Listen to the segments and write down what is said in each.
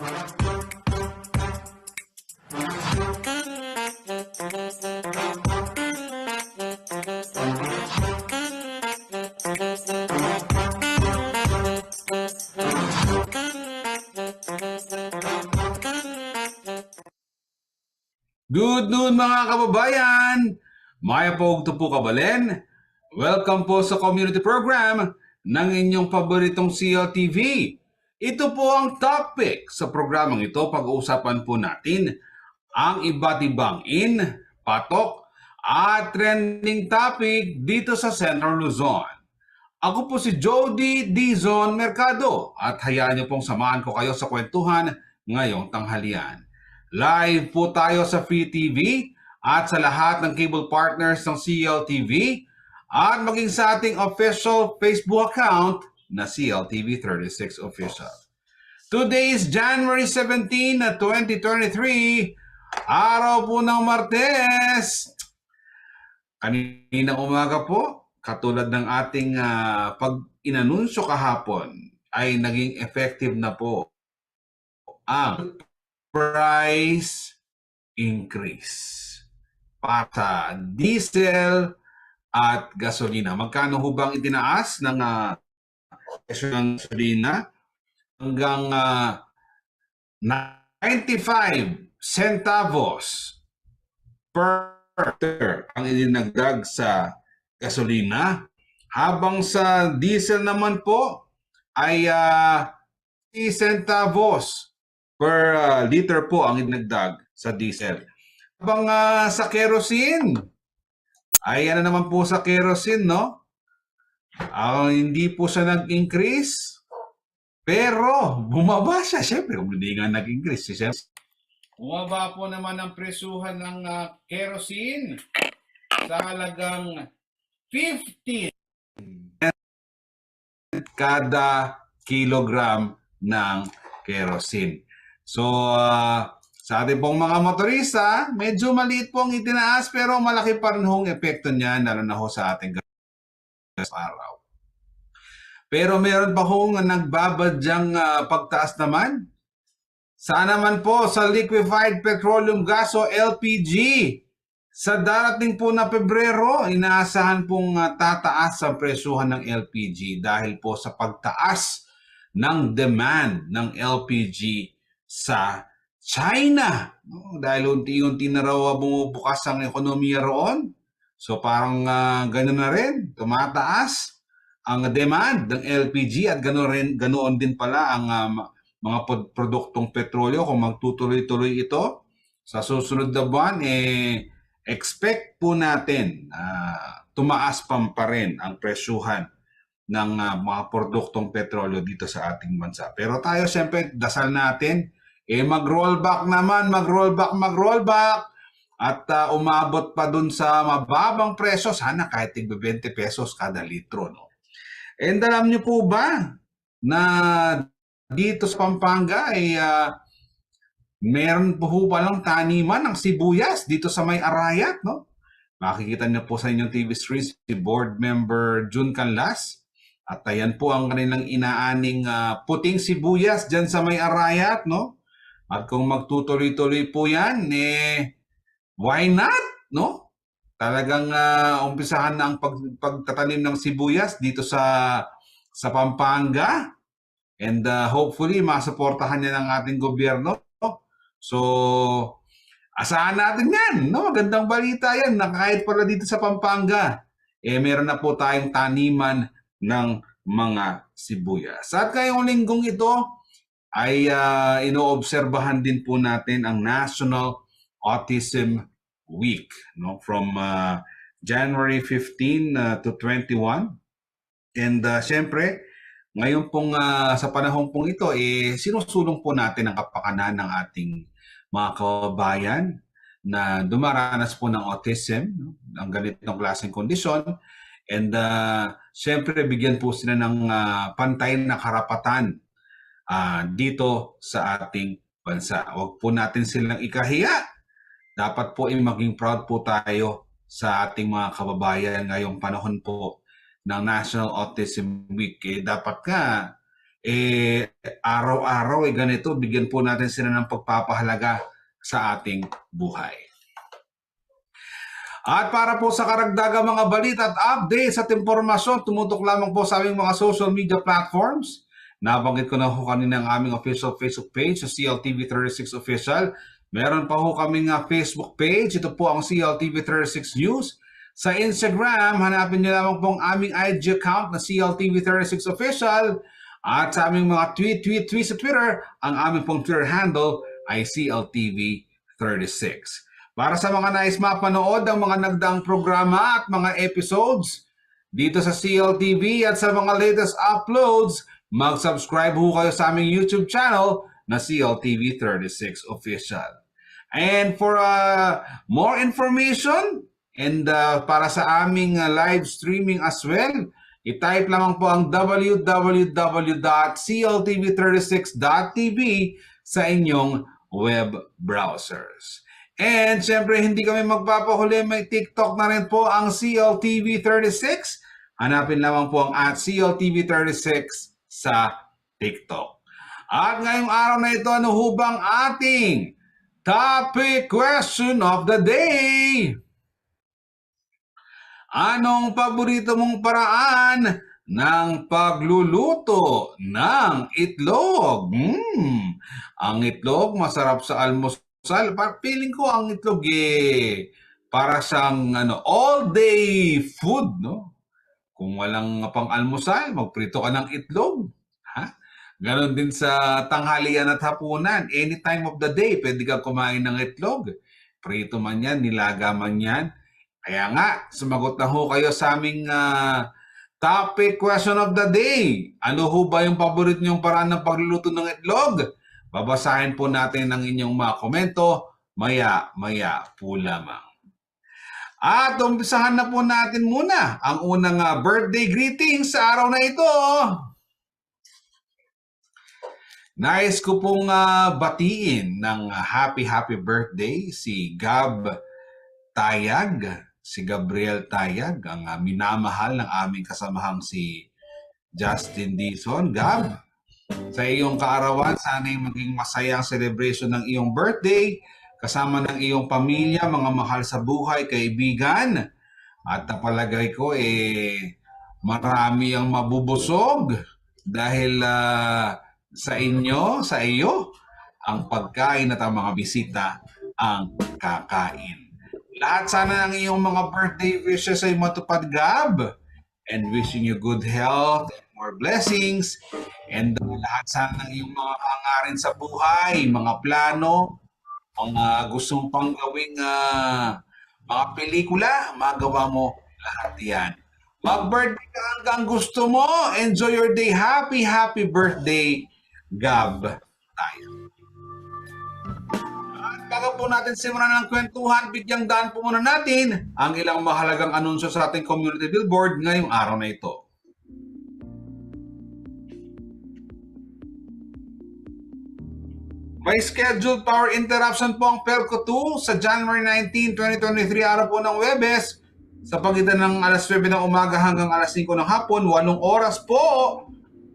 Good noon mga kababayan! Maya po po kabalen. Welcome po sa community program ng inyong paboritong CLTV. Ito po ang topic sa programang ito. Pag-uusapan po natin ang iba't ibang patok at trending topic dito sa Central Luzon. Ako po si Jody Dizon Mercado at hayaan niyo pong samahan ko kayo sa kwentuhan ngayong tanghalian. Live po tayo sa Free TV at sa lahat ng cable partners ng CLTV at maging sa ating official Facebook account na CLTV 36 Official. Today is January 17, 2023, araw po ng Martes. Kaninang umaga po, katulad ng ating pag-inanunsyo kahapon, ay naging effective na po ang price increase para sa diesel at gasolina. Magkano ho bang itinaas ng presyo ng gasolina? Hanggang 95 centavos per liter ang idinagdag sa gasolina. Habang sa diesel naman po ay 3 centavos per liter po ang idinagdag sa diesel. Habang sa kerosene, ay ano naman po sa kerosene, no? Hindi po siya nag-increase, pero bumaba siya. Siyempre, kung hindi nga nag-increase, bumaba po naman ang presyuhan ng kerosene sa halagang 50 kada kilogram ng kerosene. So, sa ating pong mga motorista, medyo maliit pong itinaas pero malaki pa rin hong epekto niya lalo na ho sa ating araw. Pero meron pa hong nagbabadyang pagtaas naman. Saan naman po sa liquefied petroleum gas o LPG? Sa darating po na Pebrero, inaasahan pong tataas ang presyuhan ng LPG dahil po sa pagtaas ng demand ng LPG sa China. Dahil unti-unti na raw bumubukas ang ekonomiya roon. So parang ganoon na rin, tumataas ang demand ng LPG at ganoon din pala ang mga produktong petrolyo kung magtutuloy-tuloy ito. Sa susunod na buwan, expect po natin tumaas pa rin ang presyuhan ng mga produktong petrolyo dito sa ating bansa. Pero tayo siyempre, dasal natin, mag-rollback naman, mag-rollback, at umabot pa dun sa mababang presyo, sana kahit 20 pesos kada litro. No? And alam niyo po ba na dito sa Pampanga ay meron po palang taniman ng sibuyas dito sa may Arayat, no? Makikita niyo po sa inyong TV screen si Board Member June Canlas. At ayan po ang kanilang inaaning puting sibuyas dyan sa may Arayat, no? At kung magtutuloy-tuloy po yan, why not, no? Talagang umpisahan na ang pagtatanim ng sibuyas dito sa Pampanga. And hopefully, masuportahan niya ng ating gobyerno. So, asahan natin yan, no? Magandang balita yan na kahit pala dito sa Pampanga, meron na po tayong taniman ng mga sibuyas. At ngayong linggong ito ay inoobserbahan din po natin ang National Autism Week, no? From January 15 to 21. And siyempre, ngayon pong sa panahon pong ito, sinusulong po natin ang kapakanan ng ating mga kababayan na dumaranas po ng autism, no? Ang ganitong klaseng kondisyon. And siyempre, bigyan po sila ng pantay na karapatan dito sa ating bansa. Huwag po natin silang ikahiya. Dapat po maging proud po tayo sa ating mga kababayan ngayong panahon po ng National Autism Week. Dapat nga araw-araw ganito, bigyan po natin sila ng pagpapahalaga sa ating buhay. At para po sa karagdagang mga balita at updates at impormasyon, tumutok lamang po sa aming mga social media platforms. Nabanggit ko na ho kanina ang aming official Facebook page, sa CLTV36 Official. Meron pa ho kaming Facebook page, ito po ang CLTV36 News. Sa Instagram, hanapin niyo lamang po ang aming IG account na CLTV36 Official. At sa aming mga tweet sa Twitter, ang aming pong Twitter handle ay CLTV36. Para sa mga nais mapanood ang mga nagdaang programa at mga episodes dito sa CLTV at sa mga latest uploads, mag-subscribe ho kayo sa aming YouTube channel na CLTV36 Official. And for more information and para sa aming live streaming as well, i-type lamang po ang www.cltv36.tv sa inyong web browsers. And syempre, hindi kami magpapahuli, may TikTok na rin po ang CLTV36. Hanapin lamang po ang @CLTV36 sa TikTok. At ngayong araw na ito, ano hubang ating topic question of the day? Anong paborito mong paraan ng pagluluto ng itlog? Ang itlog, masarap sa almusal. Feeling ko ang itlog para siyang all-day food, no? Kung walang pang-almusal, magprito ka ng itlog. Ganon din sa tanghalian at hapunan. Any time of the day, pwede kang kumain ng itlog. Prito man yan, nilaga man yan. Kaya nga, sumagot na ho kayo sa aming topic question of the day. Ano ho ba yung paborito niyong paraan ng pagluluto ng itlog? Babasahin po natin ang inyong mga komento maya-maya po lamang. At umpisahan na po natin muna ang unang birthday greetings sa araw na ito. Nais ko pong batiin ng happy birthday si Gab Tayag, si Gabriel Tayag, ang minamahal ng aming kasamahang si Justin Dizon. Gab, sa iyong kaarawan, sana'y maging masayang celebration ng iyong birthday kasama ng iyong pamilya, mga mahal sa buhay, kaibigan. At napalagay ko marami ang mabubusog dahil sa iyo, ang pagkain at ang mga bisita ang kakain. Lahat sana ng iyong mga birthday wishes ay matupad, Gab. And wishing you good health and more blessings. And lahat sana ng iyong mga hangarin sa buhay, mga plano, mga gustong pang gawing mga pelikula, magawa mo lahat yan. Mag-birthday ka hanggang gusto mo. Enjoy your day. Happy birthday, Gab tayo. At bago po natin simulan ng kwentuhan, bigyang daan po muna natin ang ilang mahalagang anunsyo sa ating community billboard ngayong araw na ito. May scheduled power interruption po ang Pelco 2 sa January 19, 2023, araw po ng Webes, sa pagitan ng alas 9 ng umaga hanggang alas 5 ng hapon. 8 oras po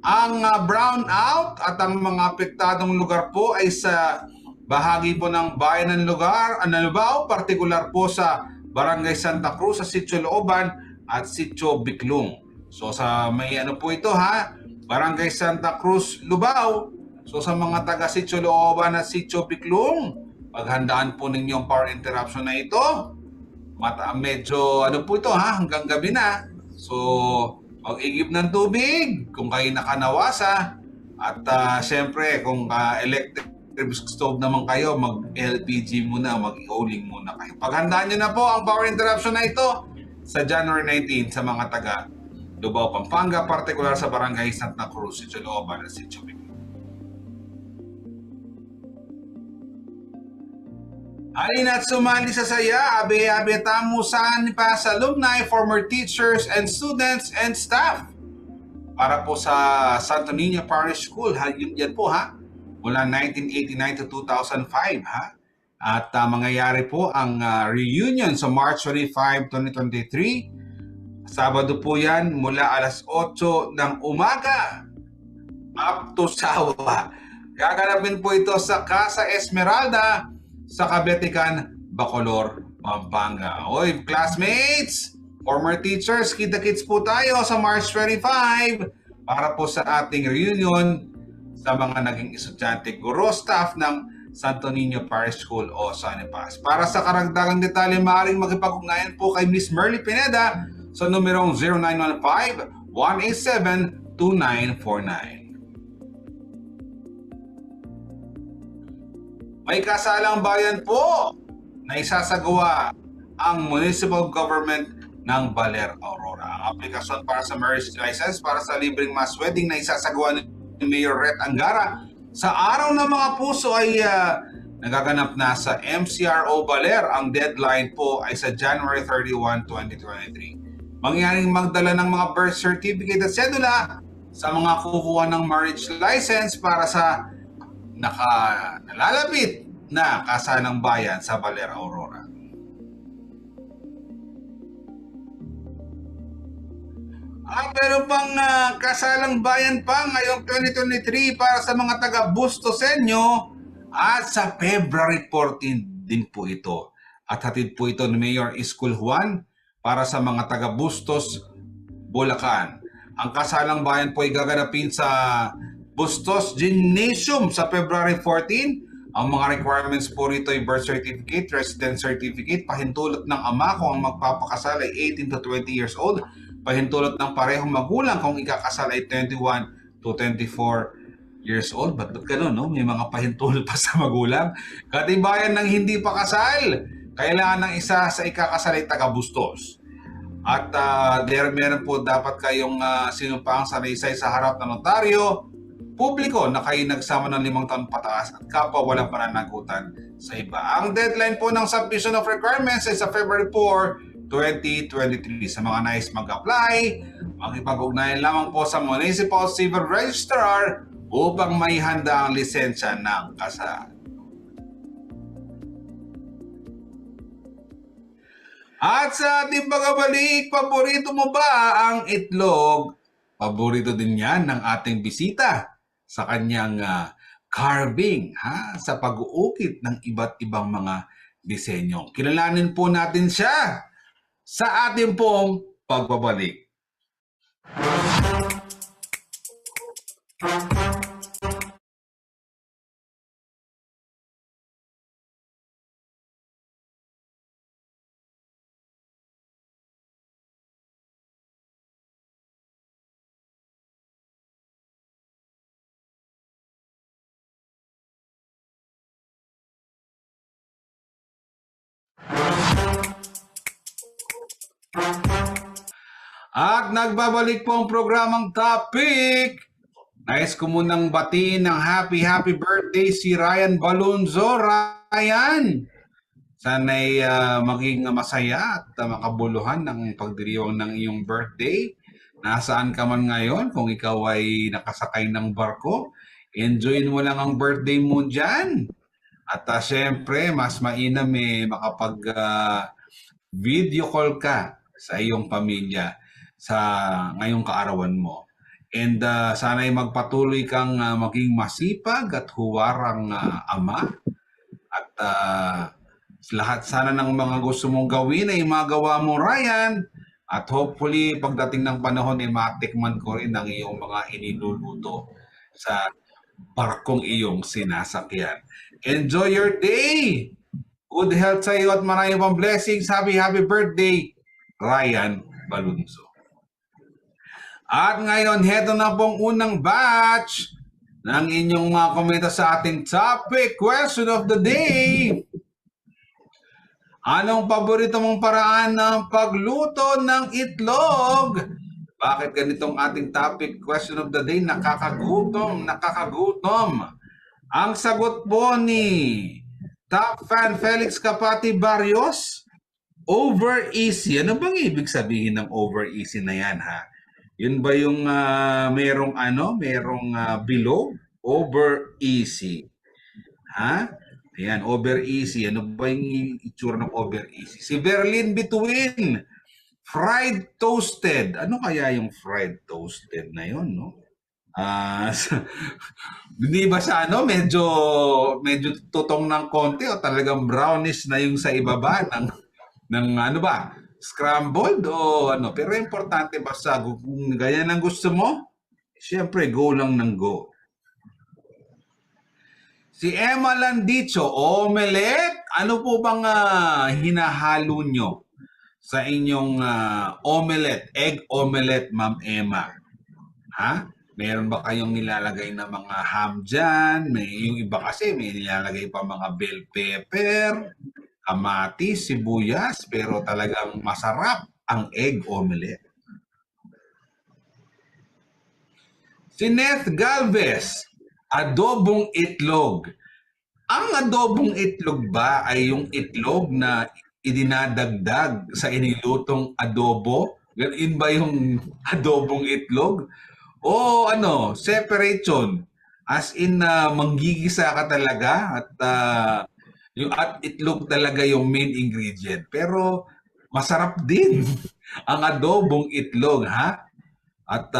ang brownout at ang mga apektadong lugar po ay sa bahagi po ng bayan ng lugar, Analubao, partikular po sa Barangay Santa Cruz, sa Sitio Looban at Sitio Biclong. So sa may po ito Barangay Santa Cruz, Lubao. So sa mga taga Sitio Looban at Sitio Biclong, paghandaan po ninyo ang power interruption na ito. Medyo po ito hanggang gabi na. So mag-igib ng tubig kung kayo nakanawasa. At syempre kung electric stove naman kayo, mag-LPG muna, mag-i-oling muna kayo. Paghandaan nyo na po ang power interruption na ito sa January 19 sa mga taga Lubao, Pampanga, partikular sa Barangay Santa Cruz, Sitio Looban at Sitio Biclong. Halina't sumali sa saya, abe-abe tamusan pa sa alumni, former teachers and students and staff para po sa Santo Niño Parish School. Yan po mula 1989 to 2005 At mangyayari po ang reunion sa March 25, 2023. Sabado po yan mula alas 8 ng umaga up to Sawa. Gaganapin po ito sa Casa Esmeralda sa Kabetikan, Bacolor, Pampanga. Oy, classmates, former teachers, kita-kits po tayo sa March 25 para po sa ating reunion sa mga naging estudyante, guro, staff ng Santo Niño Parish School o Sanipas. Para sa karagdagang detalye, maaaring makipag-ugnayan po kay Miss Merly Pineda sa numerong 0915-187-2949. May kasalang bayan po na isasagawa ang municipal government ng Baler, Aurora. Ang aplikasyon para sa marriage license para sa libreng mass wedding na isasagawa ni Mayor Ret Angara sa Araw ng Mga Puso ay nagaganap na sa MCRO Baler. Ang deadline po ay sa January 31, 2023. Mangyaring magdala ng mga birth certificate at sedula sa mga kukuha ng marriage license para sa nalalapit na kasanang bayan sa Baler, Aurora. Meron pang kasalang bayan pa ngayong 2023 para sa mga taga-Bustosenyo at sa February 14 din po ito. At hatid po ito ni Mayor Iskul Juan para sa mga taga-Bustos, Bulacan. Ang kasalang bayan po ay gaganapin sa Bustos Gymnasium sa February 14. Ang mga requirements po rito ay birth certificate, residence certificate, pahintulot ng ama kung ang magpapakasal ay 18 to 20 years old, pahintulot ng parehong magulang kung ikakasal ay 21 to 24 years old. Ba't ganun, no? May mga pahintulot pa sa magulang. Katibayan ng hindi pa kasal, kailangan ng isa sa ikakasal ay taga-Bustos. At meron po dapat kayong sinumpaang salaysay sa harap ng notaryo publiko na kayo nagsama ng 5 taon pataas at kapwa walang pananagutan sa iba. Ang deadline po ng submission of requirements ay sa February 4, 2023. Sa mga nais mag-apply, makipag-ugnayan lamang po sa Municipal Civil Registrar upang may handa ang lisensya ng kasal. At sa ating pagbabalik, paborito mo ba ang itlog? Paborito din yan ng ating bisita sa kanyang carving, sa pag-uukit ng iba't ibang mga disenyo. Kilalanin po natin siya sa ating pong pagbabalik. At nagbabalik po ang programang Topic. Nais ko munang batiin ng happy birthday si Ryan Balunzo. Ryan, sana'y maging masaya at makabuluhan ng pagdiriwang ng iyong birthday. Nasaan ka man ngayon, kung ikaw ay nakasakay ng barko, enjoyin mo lang ang birthday mo dyan. At syempre, mas mainam makapag video call ka sa iyong pamilya sa ngayong kaarawan mo. And sana'y magpatuloy kang maging masipag at huwarang ama. At lahat sana ng mga gusto mong gawin ay magawa mo, Ryan. At hopefully, pagdating ng panahon, matikman ko rin ang iyong mga iniluluto sa barkong iyong sinasakyan. Enjoy your day! Good health sa iyo at maraming pang blessings. Happy birthday, Ryan Balunzo. At ngayon, heto na pong unang batch ng inyong mga komento sa ating topic question of the day. Anong paborito mong paraan ng pagluto ng itlog? Bakit ganitong ating topic question of the day? Nakakagutom. Ang sagot po ni Top Fan Felix Kapati Barrios, over easy. Ano bang ibig sabihin ng over easy na yan, ha? Yun ba yung merong below? Over easy. Ha? Ayan, over easy. Ano ba yung itsura ng over easy? Si Berlin Between, fried toasted. Ano kaya yung fried toasted na yun, no? Ah, hindi ba siya medyo tutong ng konti o talagang brownish na yung sa ibaba ng ano ba? Scrambled o ano? Pero importante basta kung ganyan ang gusto mo, siyempre go lang ng go. Si Emma Landicho, omelette? Ano po bang hinahalo nyo sa inyong omelette, egg omelette, Ma'am Emma? Ha? Meron ba kayong nilalagay na mga ham dyan? Yung iba kasi may nilalagay pa mga bell pepper, kamatis, sibuyas, pero talagang masarap ang egg omelette. Si Neth Galvez, adobong itlog. Ang adobong itlog ba ay yung itlog na idinadagdag sa inilutong adobo? Ganun ba yung adobong itlog? O ano, separation. As in, manggigisa ka talaga at itlog talaga yung main ingredient. Pero masarap din ang adobong itlog, ha? At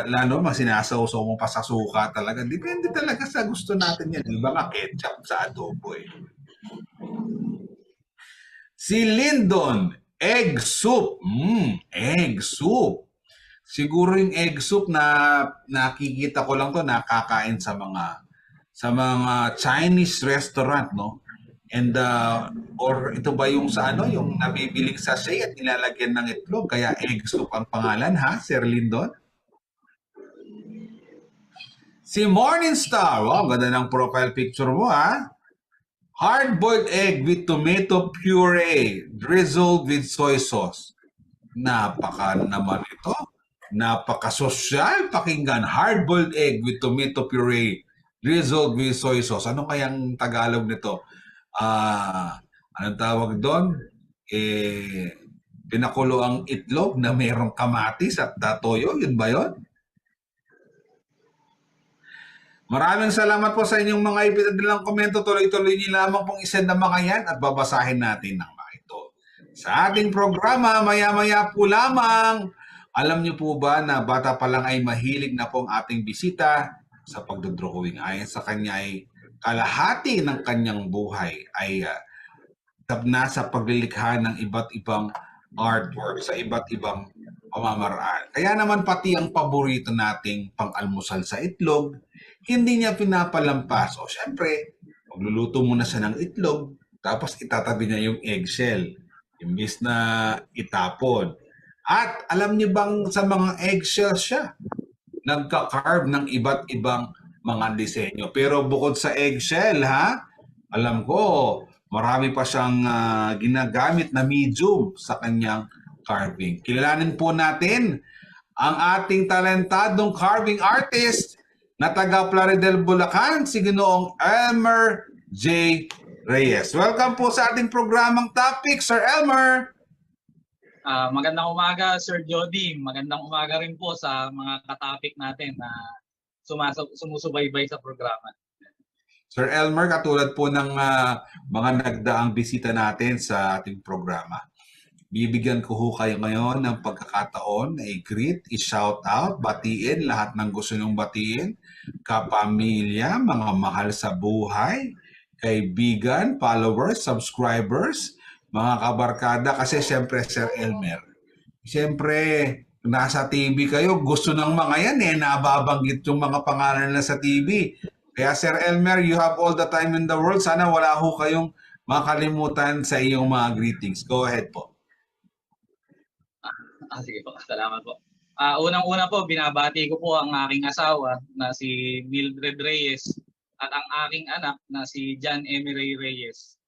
lalo mas sinasawsaw mo pa sa suka talaga. Depende talaga sa gusto natin yan. Iba nga ketchup sa adobo eh. Si Lyndon, egg soup. Egg soup. Siguro yung egg soup na nakikita ko lang to nakakain sa mga Chinese restaurant, no? And or ito ba yung sa ano, yung nabibiling sachet at nilalagyan ng itlog kaya egg soup ang pangalan, ha, Sir Lyndon? Si Morningstar, wow, ganda ng profile picture mo, ha? Hard-boiled egg with tomato puree drizzled with soy sauce. Napaka naman ito. Napaka-sosyal pakinggan. Hard-boiled egg with tomato puree drizzled with soy sauce. Ano kayang Tagalog nito? Anong tawag doon? Pinakulo ang itlog na mayroong kamatis at toyo. Yun ba yun? Maraming salamat po sa inyong mga ipinadilang komento. Tuloy-tuloy niyo lamang pong isend ang mga yan at babasahin natin ng mga ito. Sa ating programa, maya-maya po lamang. Alam niyo po ba na bata pa lang ay mahilig na po ang ating bisita sa pagdodrawing. Ayon sa kanya ay kalahati ng kanyang buhay ay nasa paglilikha ng iba't ibang artwork sa iba't ibang pamamaraan. Kaya naman pati ang paborito nating pang-almusal sa itlog, hindi niya pinapalampas. O syempre, magluluto muna siya ng itlog, tapos itatabi niya yung eggshell, imbis na itapon. At alam niyo bang sa mga eggshell siya, nagka-carve ng iba't ibang mga disenyo. Pero bukod sa eggshell, ha, alam ko, marami pa siyang ginagamit na medium sa kanyang carving. Kilalanin po natin ang ating talentadong carving artist na taga Plaridel, Bulacan, si Ginoong Elmer J. Reyes. Welcome po sa ating programang topic, Sir Elmer. Magandang umaga, Sir Jody. Magandang umaga rin po sa mga katapik natin na sumusubaybay sa programa. Sir Elmer, katulad po ng mga nagdaang bisita natin sa ating programa, bibigyan ko ho kayo ngayon ng pagkakataon na i-greet, i-shout out, batiin lahat ng gusto nyong batiin, kapamilya, mga mahal sa buhay, kaibigan, followers, subscribers, mga kabarkada, kasi siyempre Sir Elmer, siyempre nasa TV kayo, gusto ng mga yan nababanggit yung mga pangalan na sa TV. Kaya Sir Elmer, you have all the time in the world. Sana wala ho kayong makalimutan sa iyong mga greetings. Go ahead po. Sige po, salamat po. Unang-una po, binabati ko po ang aking asawa na si Mildred Reyes at ang aking anak na si John Emery Reyes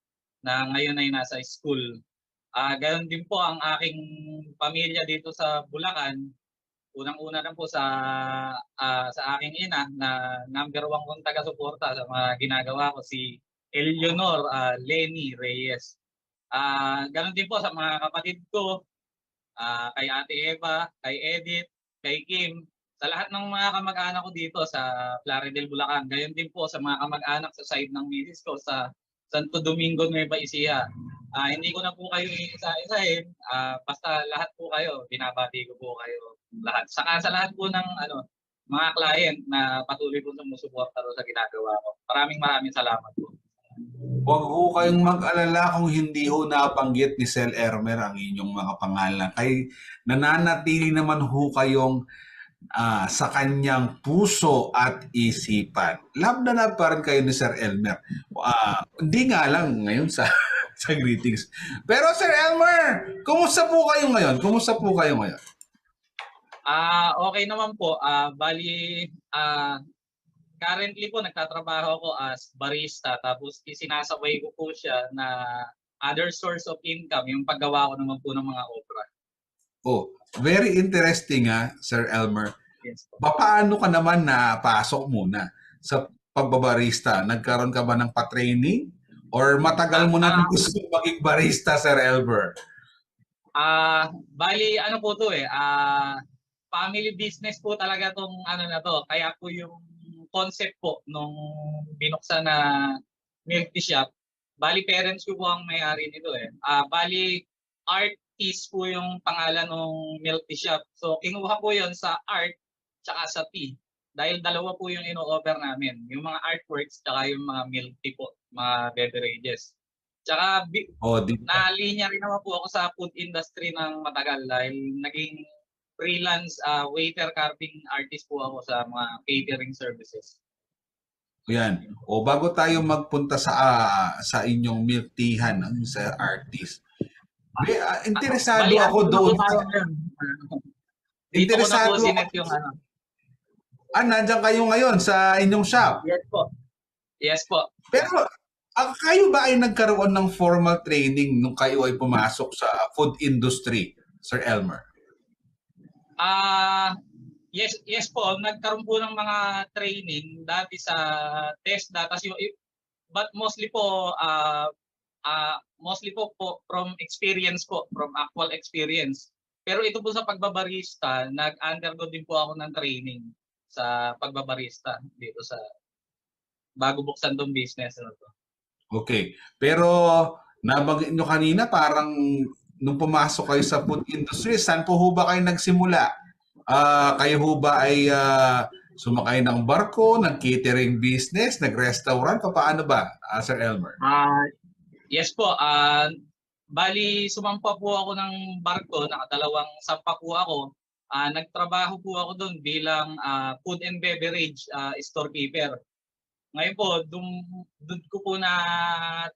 na ngayon ay nasa school. Gayon din po ang aking pamilya dito sa Bulacan. Unang-una na po sa aking ina na number 1 kong taga-suporta sa mga ginagawa ko, si Eleanor Lenny Reyes. Ganon din po sa mga kapatid ko, kay Ate Eva, kay Edith, kay Kim, sa lahat ng mga kamag-anak ko dito sa Plaridel, Bulacan. Gayon din po sa mga kamag-anak sa side ng misis ko sa Santo Domingo, Nueva Ecija. Hindi ko na po kayo isa-isahin, basta lahat po kayo, binabati ko po kayo lahat. Saka sa lahat po ng mga client na patuloy po sumusuporta sa ginagawa ko. Maraming salamat po. Huwag ho kayong mag-alala kung hindi ho nabanggit ni Sel Ermer ang inyong mga pangalan. Kay nananatili naman ho kayong sa kanyang puso at isipan. Love na love pa rin kayo ni Sir Elmer. Hindi nga lang ngayon sa sa greetings. Pero Sir Elmer, kumusta po kayo ngayon? Kumusta po kayo ngayon? Okay naman po. Bali, currently po nagtatrabaho ako as barista, tapos isinasabay ko po siya na other source of income, yung paggawa ko naman po ng mga obra. Oh, very interesting Sir Elmer. Yes po. Paano ka naman napasok muna sa pagbabarista? Nagkaroon ka ba ng pa-training? Or matagal mo na gusto maging barista, Sir Elmer? Bali, ano po to family business po talaga tong ano na to. Kaya po yung concept po nung binuksan na milk tea shop, bali parents ko po ang may-ari nito bali Artist po yung pangalan ng milk tea shop. So kinuha ko yon sa art tsaka sa tea. Dahil dalawa po yung ino-offer namin. Yung mga artworks tsaka yung mga milk tea po, mga beverages. Tsaka nalinya rin naman po ako sa food industry ng matagal dahil naging freelance waiter carving artist po ako sa mga catering services. Yan. O bago tayo magpunta sa inyong milk teahan sa artist. Interesado ako doon. Interesado ako. Yung, nandiyan kayo ngayon sa inyong shop? Yes po. Yes po. Pero kayo ba ay nagkaroon ng formal training nung kayo ay pumasok sa food industry, Sir Elmer? Yes po, nagkaroon po ng mga training dati sa TESDA, but mostly po from experience po, from actual experience. Pero ito po sa pagbabarista, nag-undergo din po ako ng training sa pagbabarista dito sa bago buksan tong business na to. Okay. Pero nabanggit nyo kanina parang nung pumasok kayo sa food industry, saan po ho ba kayo nagsimula? Kayo ho ba ay sumakay ng barko, nag-catering business, nag-restaurant? Paano ba, Sir Elmer? Yes po. Bali, sumampa po ako ng barko, nakadalawang sampa po ako. Nagtrabaho po ako doon bilang food and beverage storekeeper. Ngayon po, doon ko po na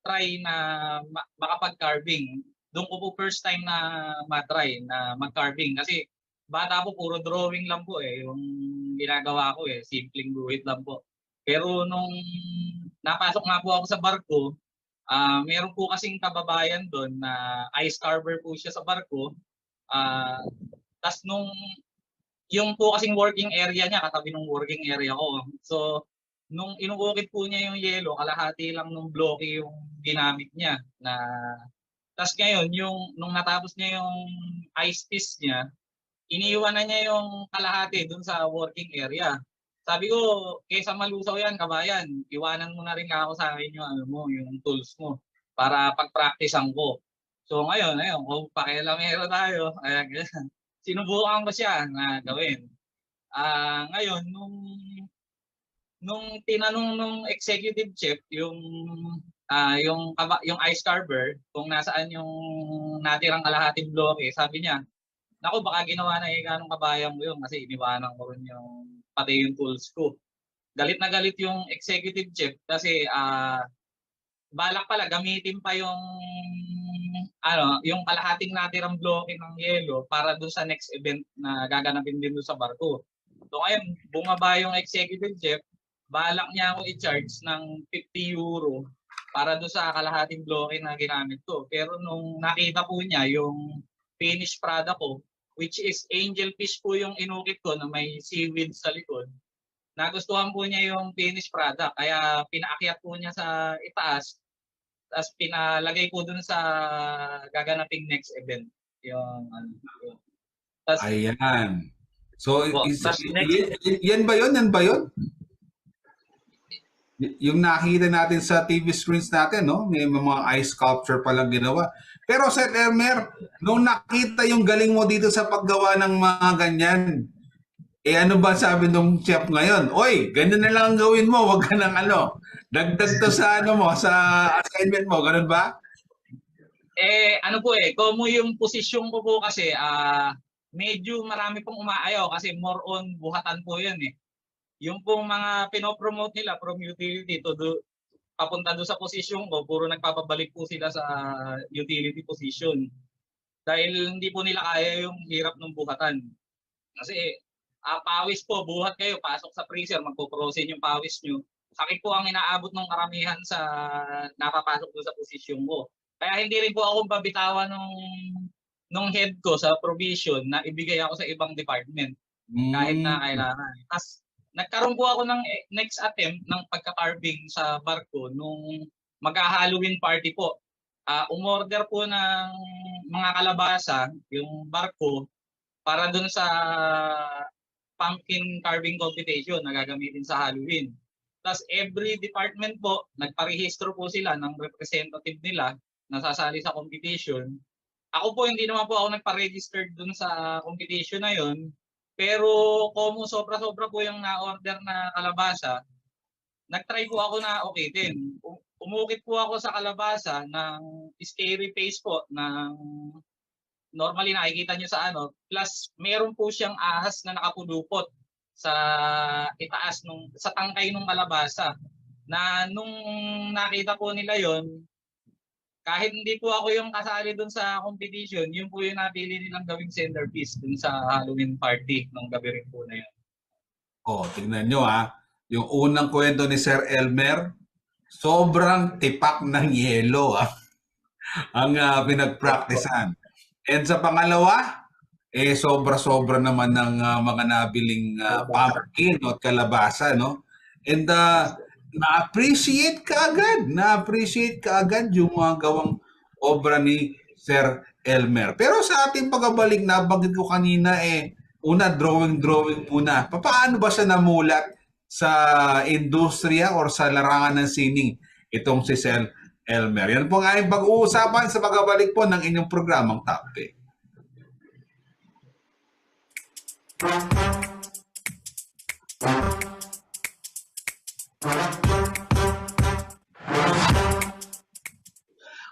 try na makapag-carving. Doon ko po first time na matry na mag-carving. Kasi bata po, puro drawing lang po yung ginagawa ko simpleng guhit lang po. Pero nung napasok nga po ako sa barko, meron po kasing kababayan doon na ice carver po siya sa barko. Tas yung po kasing working area niya, katabi ng working area ko. So, nung inuukit po niya yung yelo, kalahati lang nung bloke yung ginamit niya. Tas ngayon, nung natapos niya yung ice piece niya, iniiwan na niya yung kalahati dun sa working area. Sabi ko, kaysa malusaw yan, kabayan, iwanan mo na rin ako sa akin yung tools mo para pag-practicean ko. So ngayon, kung pakialamero tayo, sinubukan ko siya na gawin. Ngayon, nung tinanong nung executive chef yung ice carver kung nasaan yung natirang kalahating bloke, sabi niya, naku, baka ginawa na ganong kabayan mo yun kasi iniwanan ko rin pati yung tools ko. Galit na galit yung executive chef kasi balak pala gamitin pa yung kalahating natirang bloke ng yelo para dun sa next event na gaganapin din dun sa barko. So ngayon, bumaba yung executive chef, balak niya ako i-charge ng 50 euro para doon sa kalahating bloke na ginamit ko. Pero nung nakita po niya yung finished product ko, which is angel fish po yung inukit ko na may seaweed sa likod, nagustuhan po niya yung finished product. Kaya pinaakyat po niya sa itaas, tapos pinalagay po doon sa gaganaping next event. Ayan. So, yan ba yun? Yan ba yun? Yung nakita natin sa TV screens natin, no? May mga ice sculpture palang ginawa. Pero Sir Elmer, nung nakita yung galing mo dito sa paggawa ng mga ganyan, ano ba sabi nung chef ngayon? Oy, ganyan na lang ang gawin mo, wag ka nang ano. Dagdag to sa ano mo, sa assignment mo, ganun ba? Ano po kung yung posisyon ko po kasi, medyo marami pong umaayaw kasi more on buhatan po yun eh. Yung pong mga pinopromote nila from utility papunta doon sa posisyon ko, puro nagpapabalik po sila sa utility position. Dahil hindi po nila kaya yung hirap ng buhatan. Kasi pawis po, buhat kayo, pasok sa freezer, magpo-frozen yung pawis nyo. Sakit po ang inaabot ng karamihan sa napapasok doon sa posisyon ko. Kaya hindi rin po ako babitawan nung head ko sa provision na ibigay ako sa ibang department kahit na kailangan. As nagkaroon po ako ng next attempt ng pagka-carving sa barko nung magka-Halloween party po. Umorder po ng mga kalabasa yung barko para dun sa pumpkin carving competition na gagamitin sa Halloween. Tapos every department po, nagparehistro po sila ng representative nila na sasali sa competition. Ako po, hindi naman po ako nagpa-register dun sa competition na yon. Pero kung sobra-sobra po yung na-order na kalabasa, nag-try po ako na okay din. Umukit po ako sa kalabasa ng scary face po ng normally nakikita nyo sa ano, plus meron po siyang ahas na nakapulupot sa itaas sa tangkay ng kalabasa. Na nung nakita po nila yon, kahit hindi po ako yung kasali dun sa competition, yun po yung napili nilang gawing centerpiece dun sa Halloween party ng gabi rin po na yun. Tingnan nyo yung unang kwento ni Sir Elmer, sobrang tipak ng yelo ang pinagpraktisan. And sa pangalawa, sobra-sobra naman ng mga nabiling pumpkin at kalabasa, no? And na-appreciate ka agad yung mga gawang obra ni Sir Elmer. Pero sa ating pagbabalik, nabanggit ko kanina una drawing muna. Paano ba siya namulat sa industriya or sa larangan ng sining itong si Sir Elmer? Yan po ang ating pag-uusapan sa pagbabalik po ng inyong programang Top Pick.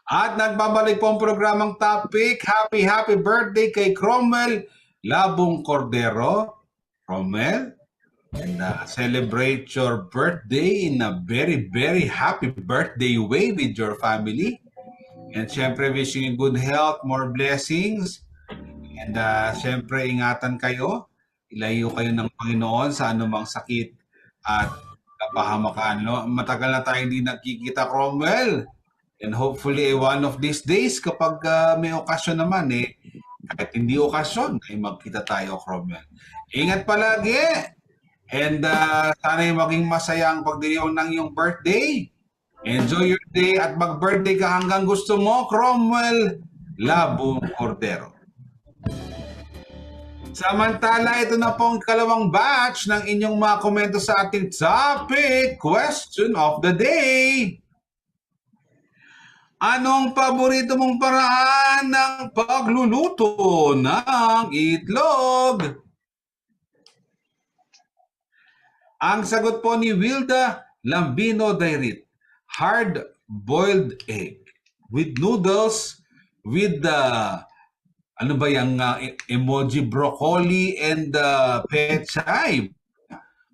At nagbabalik po ang programang Topic. Happy birthday kay Cromwell Labong Cordero. Cromwell, and celebrate your birthday in a very, very happy birthday way with your family. And syempre, wishing you good health, more blessings. And syempre, ingatan kayo. Ilayo kayo ng Panginoon sa anumang sakit at kapahamakan. No? Matagal na tayo hindi nakikita, Cromwell. And hopefully, one of these days, kapag may okasyon naman, kahit hindi okasyon, ay magkita tayo, Cromwell. Ingat palagi! And sana maging masaya ang pagdiriwang ng iyong birthday. Enjoy your day at mag-birthday ka hanggang gusto mo, Cromwell Labong Cordero. Samantala, ito na pong kalawang batch ng inyong mga komento sa ating topic, question of the day. Anong paborito mong paraan ng pagluluto ng itlog? Ang sagot po ni Wilda Lambino Dairit, hard-boiled egg with noodles with the ano ba yung emoji broccoli and pechay.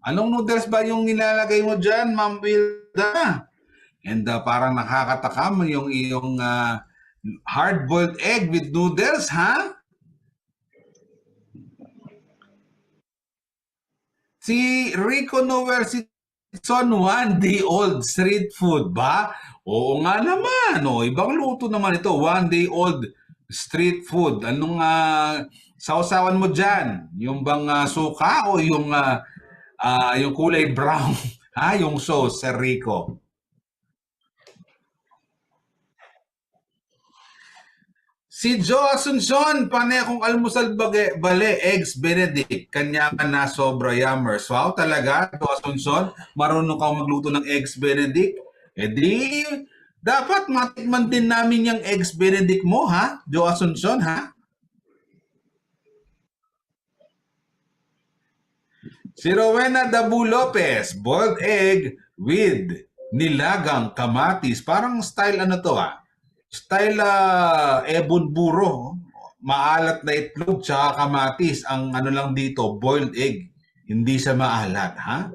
Anong noodles ba yung nilalagay mo dyan, Ma'am Wilda? And parang nakakatakam yung iyong hard-boiled egg with noodles, ha? Si Rico Noel Son, 1 day old street food ba? Oo nga naman. Ibang luto naman ito. 1 day old street food. Anong sausawan mo dyan? Yung bang suka o yung kulay brown? Yung sauce, Sir Rico. Si Joe Asuncion, panay akong almusal bale, eggs Benedict. Kanya ka na sobra yummers. Wow, talaga, Joe Asuncion, marunong kang magluto ng eggs Benedict. Di, dapat matikman din namin yung eggs Benedict mo, ha? Joe Asuncion, ha? Si Rowena Dabu Lopez, boiled egg with nilagang kamatis. Parang style ano to Style Ebon Buro. Maalat na itlog tsaka kamatis. Ang ano lang dito, boiled egg. Hindi siya maalat, ha?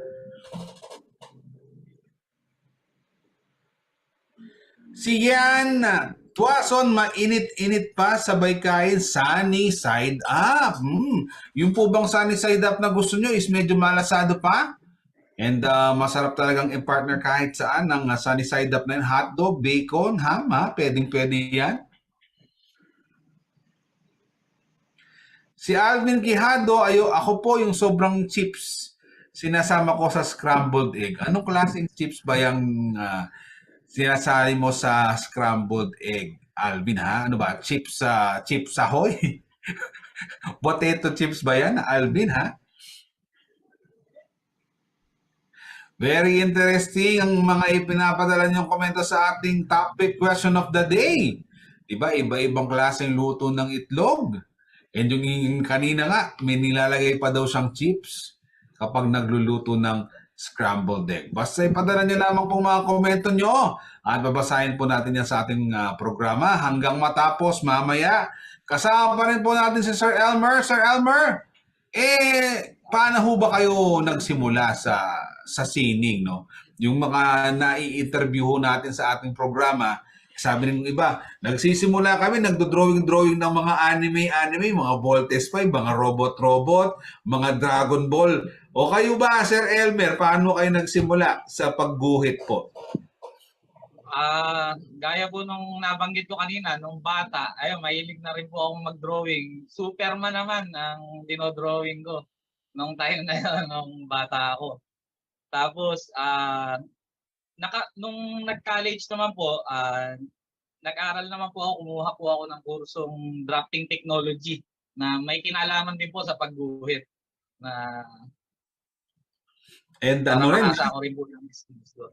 Si Yan, Tuason, mainit-init pa, sabay kain, sunny side up. Yung po bang sunny side up na gusto nyo is medyo malasado pa? And masarap talagang i-partner kahit saan ng sunny side up na yun. Hotdog, bacon, ham, ha? Pwedeng-pwede yan. Si Alvin Quijado, ako po yung sobrang chips sinasama ko sa scrambled egg. Anong klaseng chips ba yung sinasali mo sa scrambled egg, Alvin, ha? Ano ba? Chips ahoy? Potato chips ba yan, Alvin, ha? Very interesting ang mga ipinapadala niyong komento sa ating topic question of the day. Diba? Iba-ibang klaseng luto ng itlog. And yung kanina nga, may nilalagay pa daw siyang chips kapag nagluluto ng scrambled egg. Basta ipadala niyo lamang po mga komento niyo at babasahin po natin yan sa ating programa hanggang matapos mamaya. Kasama pa rin po natin si Sir Elmer. Sir Elmer, paano ho ba kayo nagsimula sa sining, no? Yung mga nai-interview natin sa ating programa, sabi ng iba, nagsisimula kami, nagdo-drawing ng mga anime, mga Voltes 5, mga robot, mga Dragon Ball. O kayo ba, Sir Elmer, paano kayo nagsimula sa pagguhit po? Gaya po nung nabanggit ko kanina, nung bata, mahilig na rin po akong mag-drawing. Superman naman ang dinodrawing ko nung time na yun, nung bata ako. Tapos, nung nag-college naman po, nag-aral naman po ako, kumuha po ako ng kursong drafting technology na may kinalaman din po sa pagguhit. And ano rin? Ko rin po yung skills doon.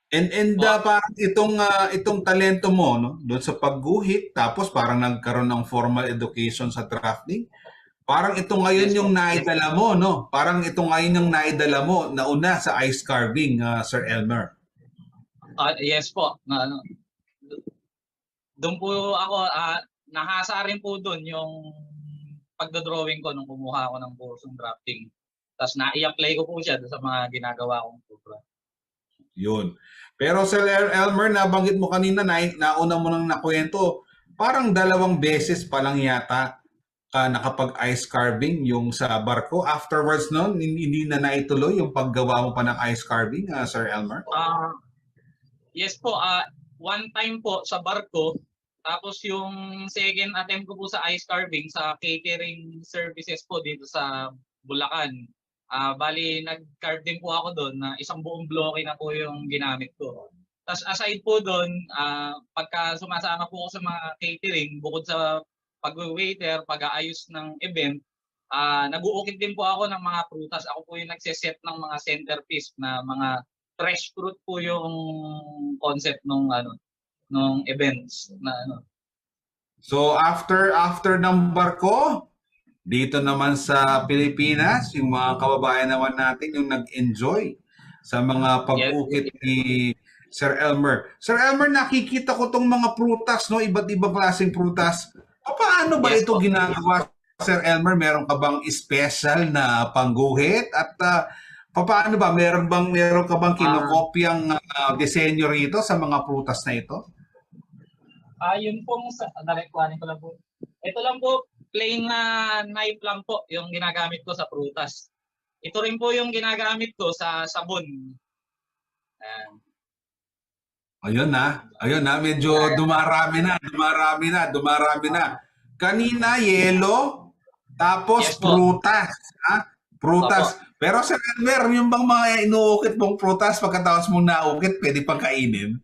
And parang itong talento mo, no, doon sa pagguhit, tapos parang nagkaroon ng formal education sa drafting. Parang ito ngayon yung naidala mo, no? Parang ito ngayon yung naidala mo na una sa ice carving, Sir Elmer. Yes po. Doon po ako, nahasa rin po doon yung pagdodrawing ko nung kumuha ako ng kursong drafting. Tapos na-i-apply ko po siya sa mga ginagawa kong program. Yun. Pero Sir Elmer, nabanggit mo kanina, nauna mo nang nakwento, parang 2 beses pa lang yata ka nakapag-ice carving yung sa barko. Afterwards noon, hindi na naituloy yung paggawa mo pa ng ice carving, Sir Elmer? Yes po. One time po sa barko. Tapos yung second attempt ko po sa ice carving sa catering services po dito sa Bulacan. Bali, nag-carve din po ako doon na isang buong bloke na po yung ginamit ko. Tapos aside po doon, pagka sumasama po ako sa mga catering, bukod sa pag-waiter, pag-aayos ng event, nag-uukit din po ako ng mga prutas. Ako po yung nagsiset ng mga centerpiece na mga fresh fruit po yung concept nung events na ano. So after ng barko, dito naman sa Pilipinas, yung mga kababayan naman natin yung nag-enjoy sa mga pag-ukit ni Sir Elmer. Sir Elmer, nakikita ko tong mga prutas, no? Iba't ibang klaseng prutas. Paano ba ito ginagawa, Sir Elmer? Meron ka bang special na pangguhit? At paano ba? Meron ka bang kinokopyang disenyo rito sa mga prutas na ito? Yun pong nareklanin ko lang po. Ito lang po, plain na knife lang po yung ginagamit ko sa prutas. Ito rin po yung ginagamit ko sa sabon. Ayun na, medyo dumarami na. Kanina, yelo, tapos yes, prutas. Prutas. Opo. Pero Sir Elmer, yung bang mga inuukit mong prutas pagkatapos mong naukit, pwede pang kainin?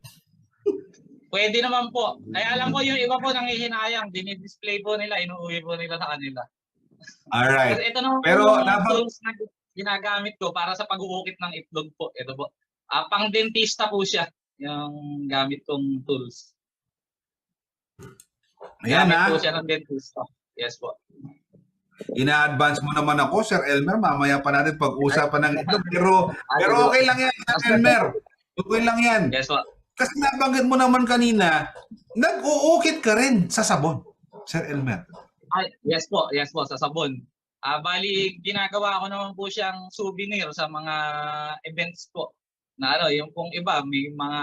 Pwede naman po. Kaya alam ko yung iba po nanghihinayang, dinidisplay po nila, inuuwi po nila sa kanila. Alright. Kasi ito naman pero po yung tools na ginagamit ko para sa pag-uukit ng itlog po. Ito po. Pang dentista po siya, yung gamit kong tools. Ayan gamit po siya ng dentista. Yes po. ina-advance mo naman ako, Sir Elmer. Mamaya pa natin pag-usapan ng itlog. Pero Sige po. okay lang yan, Sir Elmer. Okay lang yan. Yes po. Kasi nabanggit mo naman kanina, nag-uukit ka rin sa sabon, Sir Elmer. Yes po, sa sabon. Bali, ginagawa ko naman po siyang souvenir sa mga events po. Na ano, yung pong iba, may mga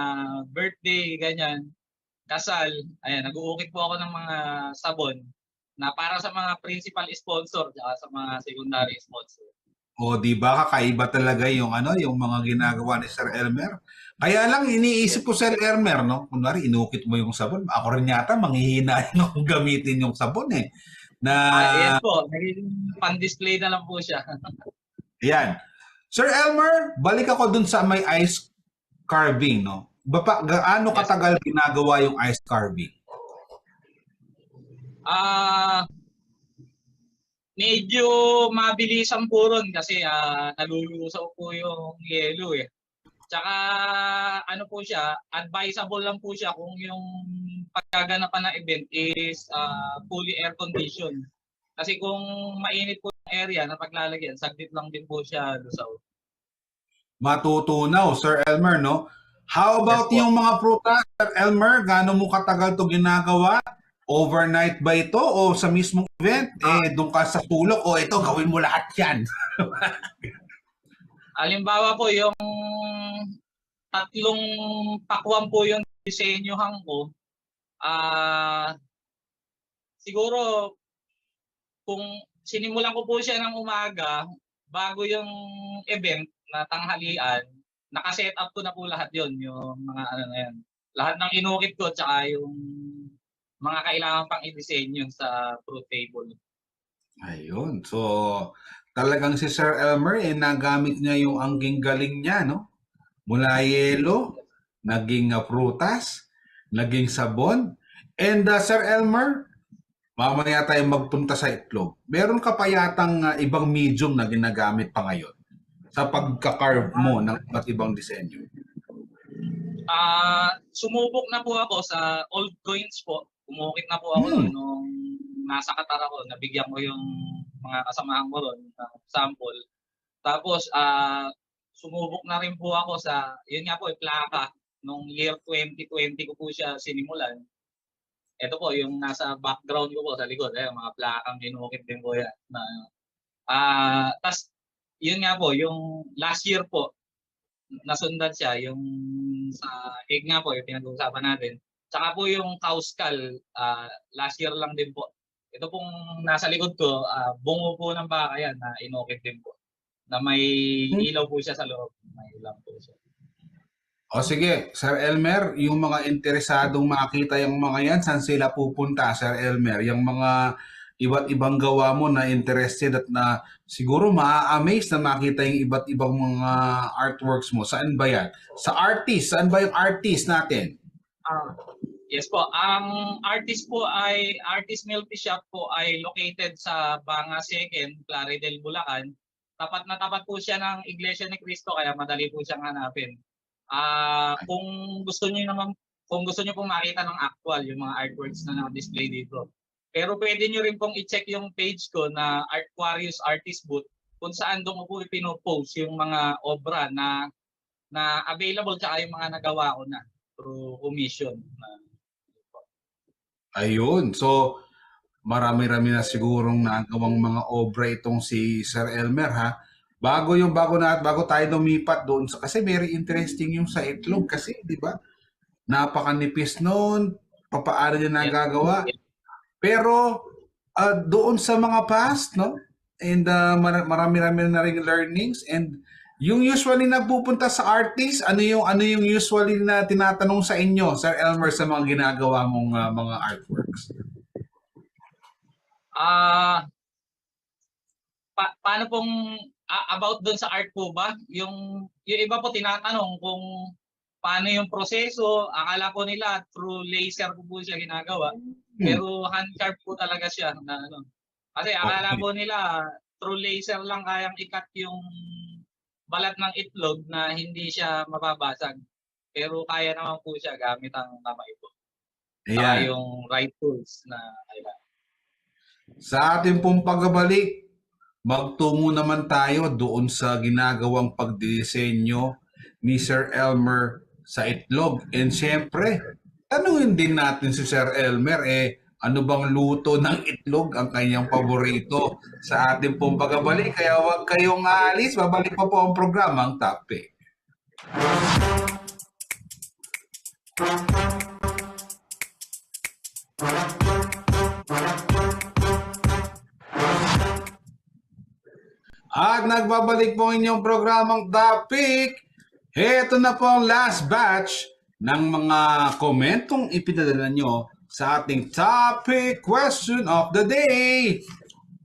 birthday, ganyan, kasal. Ayan, nag-uukit po ako ng mga sabon na para sa mga principal sponsor at sa mga secondary sponsor. O di ba kakaiba talaga yung yung mga ginagawa ni Sir Elmer. Kaya lang iniisip ko Sir Elmer, no? Kunwari inukit mo yung sabon, ako rin yata manghihinayin akong gamitin yung sabon eh. Na Yes po, naging pan-display na lang po siya. yan. Sir Elmer, balik ako dun sa may ice carving, no? Gaano Yes. katagal ginagawa yung ice carving? Medyo mabilisan po ron kasi nalulusaw po yung yelo eh. Tsaka ano po siya, advisable lang po siya kung yung pagkaganapan ng event is fully air conditioned. Kasi kung mainit po yung area na paglalagyan, saglit lang din po siya lusaw. Matutunaw, Sir Elmer, no? How about Yes po. yung mga prutas, Sir Elmer? Gaano mo katagal to ginagawa? Overnight ba ito o sa mismong event? Doon ka sa tulok o ito, gawin mo lahat yan. Halimbawa po, yung 3 pakwan po yung disenyohan ko. Siguro, kung sinimulan ko po siya ng umaga, bago yung event na tanghalian, nakaset up ko na po lahat yon, yung mga ano na yan. Lahat ng inukit ko, tsaka yung mga kailangan pang i-disenyo sa fruit table. Ayun. So, talagang si Sir Elmer, nagamit niya yung angging galing niya, no? Mula yelo, naging prutas, naging sabon. And Sir Elmer, mamaya tayo magpunta sa itlog. Meron ka pa yatang ibang medium na ginagamit pa ngayon sa pagka-carve mo ng iba't ibang disenyo. Sumubok na po ako sa old coins po. Umukit na po ako noon nung nasa Qatar ako. Nabigyan ko yung mga kasamahan ko ron ng sample. Tapos, sumubok na rin po ako sa, yun nga po, plaka. Nung year 2020 ko po siya sinimulan. Ito po, yung nasa background ko po sa likod. Mga plakang inukit din po yan. Tapos, yun nga po, yung last year po, nasundan siya, yung sa egg nga po, yung pinag-uusapan natin. Tsaka po yung cow skull, last year lang din po. Ito pong nasa likod ko, bungo po ng baka yan na inukit din po. Na may ilaw po siya sa loob. May ilaw po siya. O sige, Sir Elmer, yung mga interesadong makita yung mga yan, saan sila pupunta, Sir Elmer? Yung mga iba't ibang gawa mo na interested at na siguro ma-amaze na makita yung iba't ibang mga artworks mo. Saan ba yan? Sa artist, saan ba yung artist natin? Yes po, ang artist Milky Shop po ay located sa Banga 2nd, Plaridel, Bulacan. Tapat na tapat po siya ng Iglesia ni Cristo, kaya madali po siyang hanapin. Kung gusto niyo pong makita ng actual yung mga artworks na naka-display dito. Pero pwede niyo rin pong i-check yung page ko na Artquarius Artist Booth, kung saan doon ko po ipinopost yung mga obra na available, tsaka yung mga nagawa ko na through commission. Ayun. So, marami-rami na sigurong nagawang mga obra itong si Sir Elmer, ha? Bago tayo lumipat doon kasi very interesting yung sa itlog kasi, di ba? Napakanipis noon, papaano niya nagagawa. Pero doon sa mga past, no? And marami-rami na ring learnings, and yung usually nagpupunta sa artist, ano yung usually na tinatanong sa inyo, Sir Elmer, sa mga ginagawa mong mga artworks? Paano pong about doon sa art po ba? Yung iba po tinatanong kung paano yung proseso. Akala ko nila through laser ko po siya ginagawa. Pero hand carved po talaga siya na ano. Kasi akala ko nila through laser lang kayang i-cut yung balat ng itlog na hindi siya mababasag. Pero kaya naman po siya gamit ang kamay po. Yung right tools na kailangan. Sa ating pong pagbabalik, magtungo naman tayo doon sa ginagawang pagdisenyo ni Sir Elmer sa itlog. And syempre, tanungin din natin si Sir Elmer, ano bang luto ng itlog ang kanyang paborito sa ating pong pagbabalik. Kaya huwag kayong aalis, babalik pa po ang programang Topic. At nagbabalik po inyong programang Topic. Heto na po ang last batch ng mga komentong ipinadala nyo sa ating Topic Question of the Day.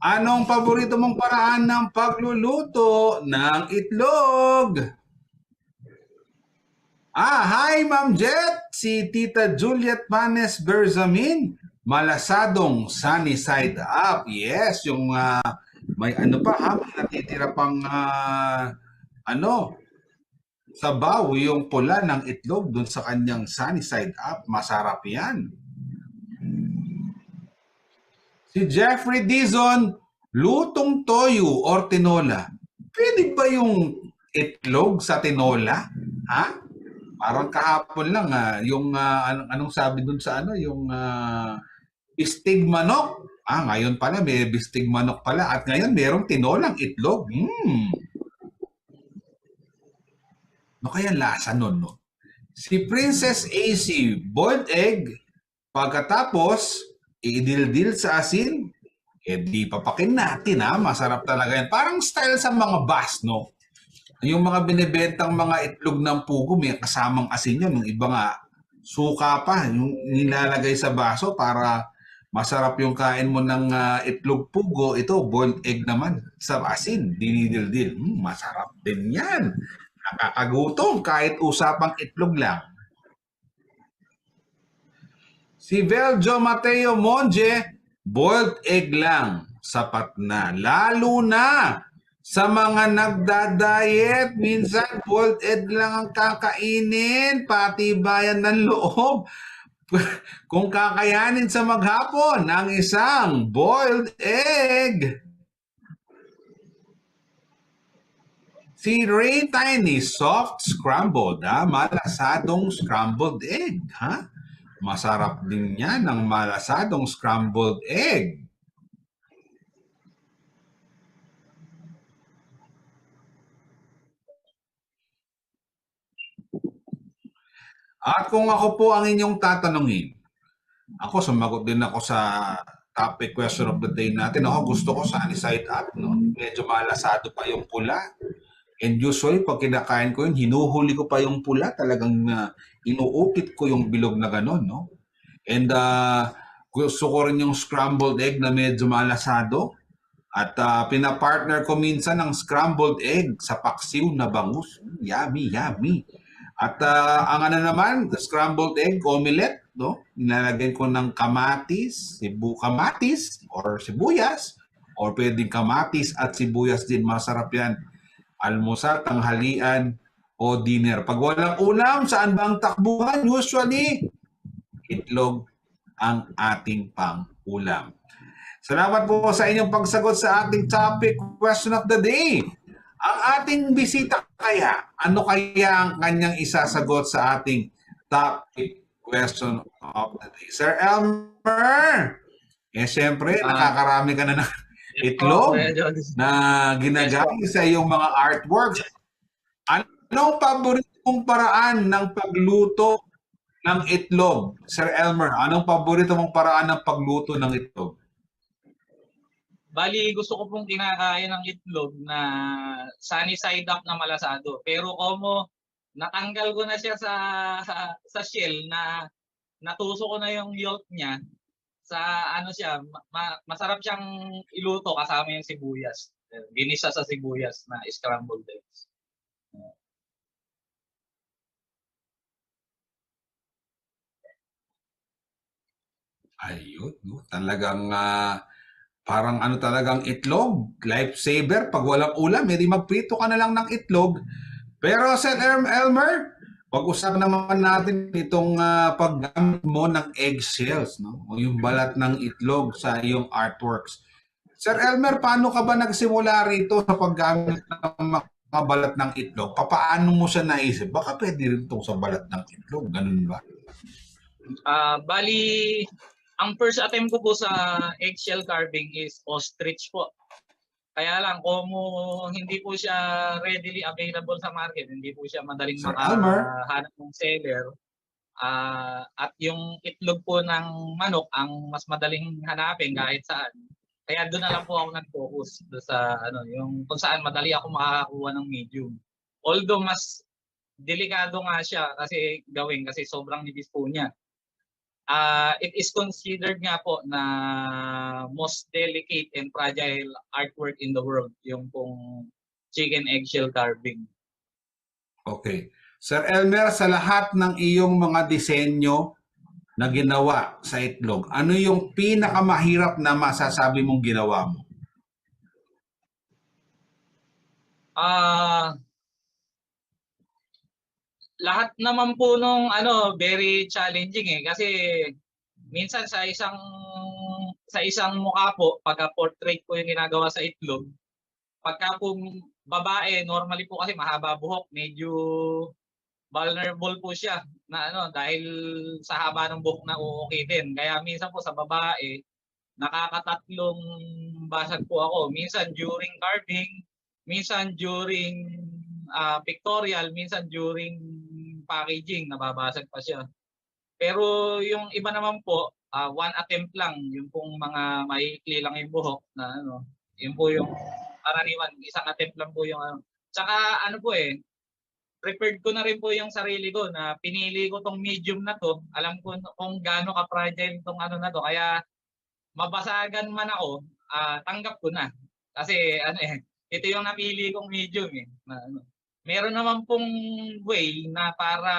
Anong paborito mong paraan ng pagluluto ng itlog? Hi Ma'am Jet! Si Tita Juliet Panes Berzamin, Malasadong Sunny Side Up. Yes, yung may ano pa ha, may natitira pang sabaw, yung pula ng itlog dun sa kanyang sunny side up. Masarap yan. Si Jeffrey Dizon, lutong toyo or tinola. Pwede ba yung itlog sa tinola? Ha? Parang kahapon lang yung anong sabi dun sa yung bistig manok. Ngayon pala may bistig manok pala at ngayon merong tinolang itlog. No kaya lasa nun, no? Si Princess AC, boiled egg, pagkatapos idildil sa asin, di papakin natin masarap talaga yan. Parang style sa mga bus, no? Yung mga binibentang mga itlog ng pugo, may kasamang asin yun. Yung iba nga, suka pa, yung nilalagay sa baso para masarap yung kain mo ng itlog pugo. Ito, boiled egg naman sa asin, dinidildil. Masarap din yan. Nakakagutom kahit usapang itlog lang. Si Veljo Mateo Monje, boiled egg lang. Sapat na. Lalo na sa mga nagda-diet, minsan boiled egg lang ang kakainin, pati bayan ng loob. Kung kakayanin sa maghapon ng isang boiled egg. Si Ray Tiny, soft scrambled, malasadong scrambled egg, Masarap din yan ng malasadong scrambled egg. At kung ako po ang inyong tatanungin, ako sumagot din ako sa topic question of the day natin. Ako gusto ko sunny side up, no? Medyo malasado pa yung pula. And usually, pag kinakain ko yun, hinuhuli ko pa yung pula. Talagang inuukit ko yung bilog na gano'n, no? And gusto ko rin yung scrambled egg na medyo malasado. At pinapartner ko minsan ng scrambled egg sa paksiw na bangus. Yummy, yummy. At ang naman, the scrambled egg omelette, no? Nilalagay ko ng kamatis, kamatis or sibuyas. Or pwedeng kamatis at sibuyas din. Masarap yan. Almusal, tanghalian, o dinner. Pag walang ulam, saan ba ang takbuhan? Usually, itlog ang ating pang-ulam. Salamat po sa inyong pagsagot sa ating topic question of the day. Ang ating bisita kaya, ano kaya ang kanyang isasagot sa ating topic question of the day? Sir Elmer, siyempre, nakakarami ka na ng itlog na ginagamit sa iyong mga artworks. Anong paborito mong paraan ng pagluto ng itlog? Sir Elmer, anong paborito mong paraan ng pagluto ng itlog? Bali, gusto ko pong kinakain ng itlog na sunny side up na malasado. Pero como natanggal ko na siya sa shell, na natuso ko na yung yolk niya, sa siya, masarap siyang iluto kasama yung sibuyas. Ginisa sa sibuyas na scrambled eggs. Ayun, no? Talagang parang talagang itlog, lifesaver. Pag walang ulam, hindi magprito ka na lang ng itlog. Pero Sir Elmer, Pag-usapan naman natin itong paggamit mo ng eggshells, no? O yung balat ng itlog sa iyong artworks. Sir Elmer, paano ka ba nagsimula rito sa paggamit ng mga balat ng itlog? Paano mo siya naisip? Baka pwede rin itong sa balat ng itlog, ganun ba? Bali, ang first attempt ko po sa eggshell carving is ostrich po. Kaya lang, kung hindi po siya readily available sa market, hindi po siya madaling Sir Elmer? makahanap ng seller, at yung itlog po ng manok ang mas madaling hanapin kahit saan. Kaya doon na lang po ako nag-focus doon sa yung kung saan madali ako makakakuha ng medium. Although mas delikado nga siya kasi sobrang nipis po niya. It is considered nga po na most delicate and fragile artwork in the world, yung pong chicken eggshell carving. Okay. Sir Elmer, sa lahat ng iyong mga disenyo na ginawa sa itlog, ano yung pinakamahirap na masasabi mong ginawa mo? Lahat naman po nung very challenging kasi minsan sa isang mukha po, pagka portrait po yung ginagawa sa itlog, pagka po babae, normally po kasi mahaba buhok, medyo vulnerable po siya na dahil sa haba ng buhok na uukitin. Kaya minsan po sa babae, nakakatatlong basag po ako. Minsan during carving, minsan during pictorial, minsan during packaging, nababasag pa siya. Pero yung iba naman po, one attempt lang, yung pong mga maikli lang yung buhok na yun po yung karaniwan, isang attempt lang po yung Tsaka prepared ko na rin po yung sarili ko na pinili ko tong medium na to. Alam ko kung gaano ka-fragile tong na to. Kaya mabasagan man ako, tanggap ko na. Kasi ito yung napili kong medium Meron naman pong way na para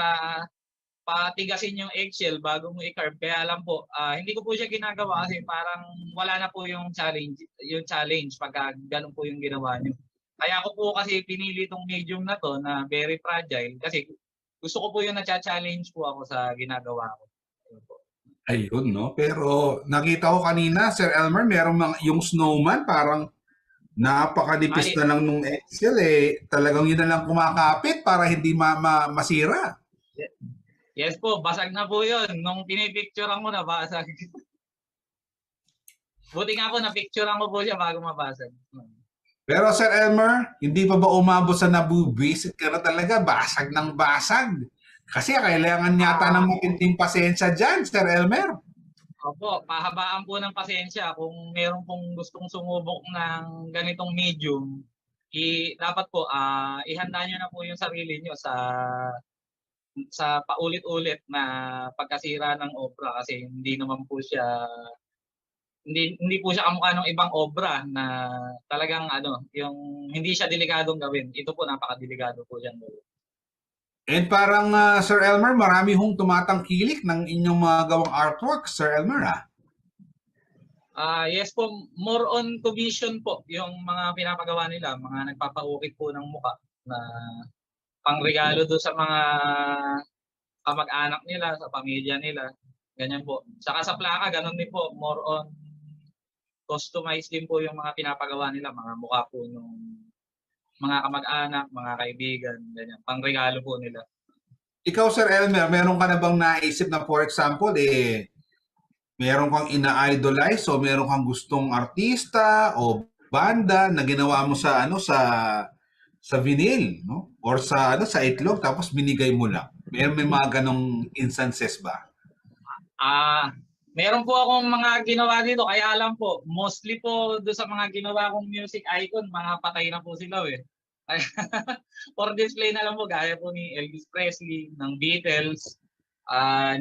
patigasin yung eggshell bago mo i-carve. Kaya lang po, hindi ko po siya ginagawa kasi parang wala na po yung challenge pagka ganun po yung ginawa niyo. Kaya ako po kasi pinili itong medium na to na very fragile kasi gusto ko po yung na-challenge po ako sa ginagawa ko. Ayun, no? Pero nakita ko kanina, Sir Elmer, yung snowman parang napakanipis na lang nung eggshell Talagang yun na lang kumakapit para hindi masira. Yes po, basag na po yun. Nung pinipicturean ko na basag. Buti nga po, napicturean ko po siya bago mabasag. Pero Sir Elmer, hindi pa ba umabot sa nabubisit ka na talaga? Basag ng basag. Kasi kailangan yata ng matinding pasensya dyan, Sir Elmer. Opo, pahabaan po ng pasensya. Kung meron pong gustong sumubok ng ganitong medium, dapat po ihanda nyo na po yung sarili nyo sa paulit-ulit na pagkasira ng obra kasi hindi po siya kamukha ng ibang obra na talagang yung hindi siya delikadong gawin. Ito po napakadelikado po diyan gawin. And parang Sir Elmer, marami hong tumatangkilik ng inyong mga gawang artwork, Sir Elmer Yes po, more on commission po yung mga pinapagawa nila, mga nagpapaukit po ng mukha na pangregalo do sa mga kamag-anak nila, sa pamilya nila. Ganyan po. Saka sa plaka, ganun din po, more on customized din po yung mga pinapagawa nila, mga mukha po ng mga kamag-anak, mga kaibigan, ganyan. Pangregalo po nila. Ikaw, Sir Elmer, meron ka na bang naisip na, for example, meron kang ina-idolize o meron kang gustong artista o banda na ginawa mo sa vinyl, no? Or sa itlog tapos binigay mo lang. May mga ganong instances ba? Meron po akong mga ginawa dito, kaya alam po, mostly po do sa mga ginawa kong music icon, mga patay na po sila For display na lang po, gaya po ni Elvis Presley, ng Beatles,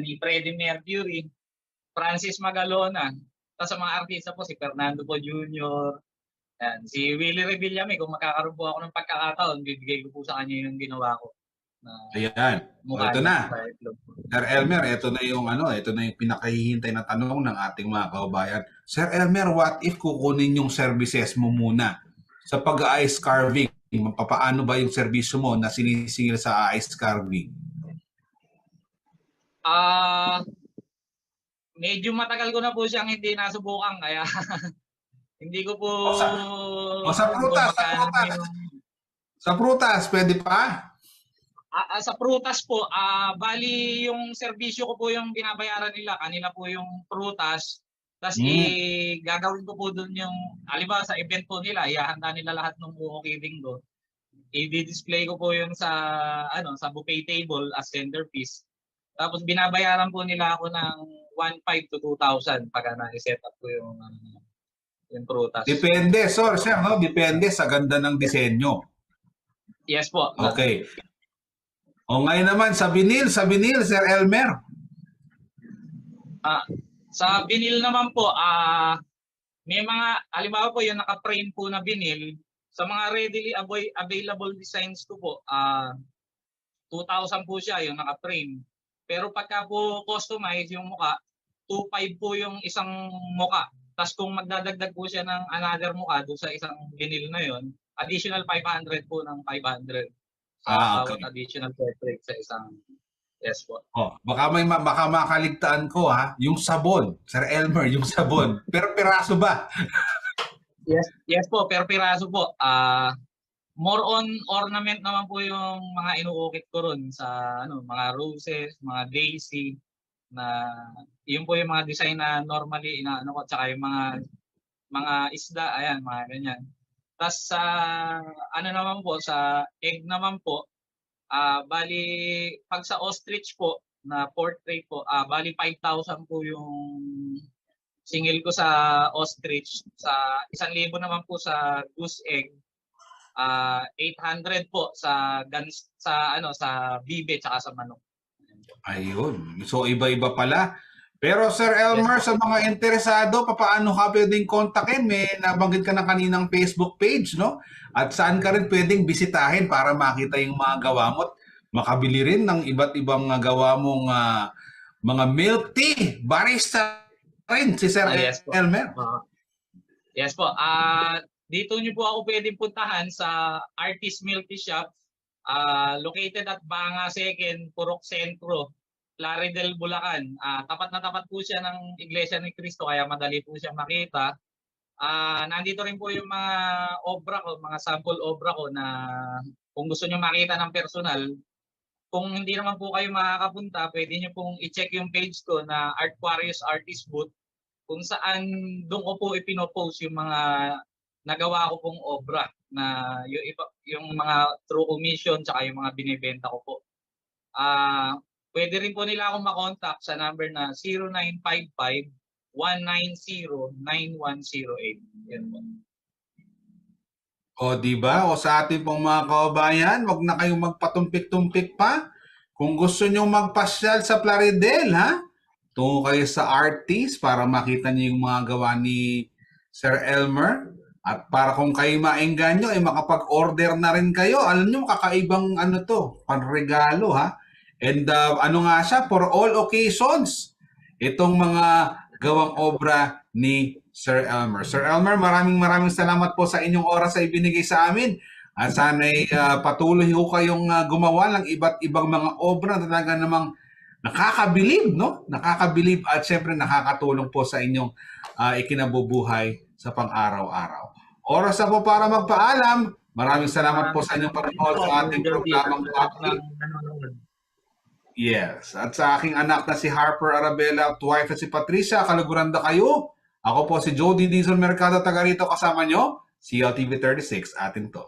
ni Freddie Mercury, Francis Magalona, tapos sa mga artista po, si Fernando po Jr., si Willie Revillame, kung magkakaroon po ako ng pagkakataon, bibigay ko po sa kanya yung ginawa ko. Ayan. Ito na. Sir Elmer, ito na yung pinakahihintay na tanong ng ating mga kababayan. Sir Elmer, what if kukunin yung services mo muna sa pag-ice carving? Papaano ba yung serbisyo mo na sinisingil sa ice carving? Ah, medyo matagal ko na po siyang hindi nasubukan kaya hindi ko po O sa, o sa alam kung prutas, sa magkano prutas. yung Sa prutas, pwede pa? sa prutas po, bali yung serbisyo ko po yung binabayaran nila, kanila po yung prutas. Tapos Hmm. gagawin ko po doon yung, halimbawa sa event po nila, ihahanda nila lahat ng buko kidding ko. I-display ko po yung sa buffet table as centerpiece. Tapos binabayaran po nila ako ng 1,500 to 2,000 pagka na-set up ko yung prutas. Depende, sir, no? Depende sa ganda ng disenyo. Yes po. Okay. O ngayon naman, sa vinil, Sir Elmer. Sa vinyl naman po, may mga, halimbawa po yung naka-frame po na vinyl, sa mga readily available designs ko po, 2,000 po siya yung naka-frame. Pero pagka po customize yung muka, 2,500 po yung isang muka. Tapos kung magdadagdag po siya ng another muka doon sa isang vinyl na yon, additional 500 po ng 500 sa Okay. bawat additional portrait sa isang. Yes po. Oh, baka makaligtaan ko ha, yung sabon, Sir Elmer, yung sabon. Pero piraso ba? Yes po, per piraso po. More on ornament naman po yung mga inuukit ko ron sa mga roses, mga daisy na yun po yung mga design na normally inaano ko, tsaka yung mga isda, ayan, mga ganyan. Tapos sa naman po, sa egg naman po, bali pag sa ostrich po na portrait po, bali 5,000 po yung singil ko sa ostrich. Sa 1,000 naman po sa goose egg. 800 po sa bibe tsaka sa manok. Ayun. So, iba-iba pala. Pero Sir Elmer, sa mga interesado, paano ka pwedeng kontakin? May nabanggit ka na kaninang Facebook page, no? At saan ka rin pwedeng bisitahin para makita yung mga gawa mo at makabili rin ng iba't ibang gawa mong mga milk tea, barista rin si Sir Yes po. Elmer. Yes po. Dito niyo po ako pwedeng puntahan sa Artist Milk Tea Shop. Located at Banga 2nd, Purok Sentro, Plaridel, Bulacan. Tapat na tapat po siya ng Iglesia ni Cristo kaya madali po siya makita. Nandito rin po yung mga obra ko, mga sample obra ko na kung gusto niyo makita ng personal, kung hindi naman po kayo makakapunta, pwede niyo pong i-check yung page ko na Artquarius Artist Booth kung saan doon ko po ipinopost yung mga nagawa ko pong obra na yung mga true commission tsaka yung mga binibenta ko po. Pwede rin po nila akong makontak sa number na 0955-190-9108. Yan po. O, di ba? O sa ating pong mga kababayan, wag na kayong magpatumpik-tumpik pa. Kung gusto nyo magpasyal sa Plaridel, ha? Tungo kayo sa artist para makita niyo yung mga gawa ni Sir Elmer. At para kung kayo maengganyo, ay makapag-order na rin kayo. Alam nyo, kakaibang panregalo, ha? And nga siya, for all occasions, itong mga gawang obra ni Sir Elmer. Sir Elmer, maraming salamat po sa inyong oras na ibinigay sa amin. At sana'y patuloy ho kayong gumawa ng iba't ibang mga obra na talaga namang nakakabilib, no? Nakakabilib at syempre nakakatulong po sa inyong ikinabubuhay sa pang-araw-araw. Oras na po para magpaalam. Maraming salamat po sa inyong panonood sa ating programang Happy. Yes. At sa aking anak na si Harper Arabella at wife na si Patricia, kaluguranda kayo. Ako po si Jody Dizon Mercado, taga rito kasama nyo. CLTV 36, atin to.